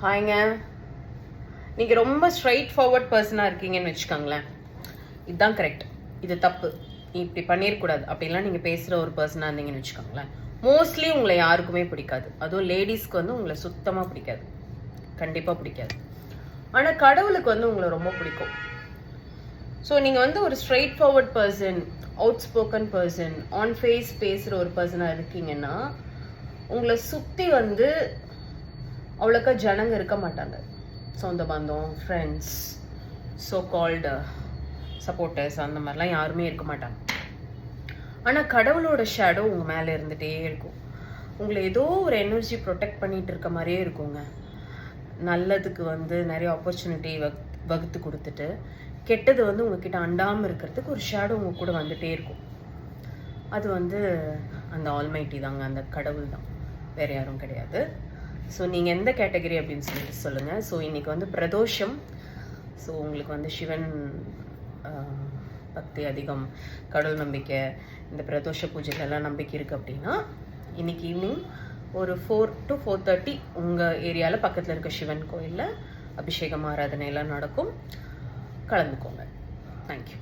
ஹாய்ங்க. நீங்கள் ரொம்ப straight forward பர்சனாக இருக்கீங்கன்னு வச்சுக்கோங்களேன். இதுதான் கரெக்ட், இது தப்பு, இப்படி பண்ணிடக்கூடாது அப்படிலாம் நீங்கள் பேசுகிற ஒரு பர்சனாக இருந்தீங்கன்னு வச்சுக்கோங்களேன், மோஸ்ட்லி உங்களை யாருக்குமே பிடிக்காது. அதுவும் லேடிஸ்க்கு வந்து உங்களை சுத்தமாக பிடிக்காது, கண்டிப்பாக பிடிக்காது. ஆனால் கடவுளுக்கு வந்து உங்களை ரொம்ப பிடிக்கும். ஸோ நீங்கள் வந்து ஒரு straightforward person, outspoken person, on face பேசுகிற ஒரு பர்சனாக இருக்கீங்கன்னா உங்களை சுற்றி வந்து அவ்வளோக்கா ஜனங்க இருக்க மாட்டாங்க. சொந்த பந்தம், ஃப்ரெண்ட்ஸ், ஸோ கால்டு சப்போர்ட்டர்ஸ், அந்த மாதிரிலாம் யாருமே இருக்க மாட்டாங்க. ஆனால் கடவுளோட ஷேடோ உங்கள் மேலே இருந்துகிட்டே இருக்கும். உங்களை ஏதோ ஒரு எனர்ஜி ப்ரொடெக்ட் பண்ணிகிட்டு இருக்க மாதிரியே இருக்குங்க. நல்லதுக்கு வந்து நிறைய ஆப்பர்ச்சுனிட்டி வகுத்து கொடுத்துட்டு, கெட்டது வந்து உங்ககிட்ட அண்டாமல் இருக்கிறதுக்கு ஒரு ஷேடோ உங்கள் கூட வந்துகிட்டே இருக்கும். அது வந்து அந்த ஆல்மைட்டி தாங்க, அந்த கடவுள் தான், வேறு யாரும் கிடையாது. ஸோ நீங்கள் எந்த கேட்டகரி அப்படின்னு சொல்லிட்டு சொல்லுங்கள். ஸோ இன்றைக்கி வந்து பிரதோஷம். ஸோ உங்களுக்கு வந்து சிவன் பக்தி அதிகம், கடவுள் நம்பிக்கை, இந்த பிரதோஷ பூஜைகளெல்லாம் நம்பிக்கை இருக்குது அப்படின்னா இன்றைக்கி ஈவினிங் ஒரு 4 to 4:30 உங்கள் ஏரியாவில் பக்கத்தில் இருக்க சிவன் கோயிலில் அபிஷேகம் ஆராதனை எல்லாம் நடக்கும். கலந்துக்கோங்க. தேங்க்யூ.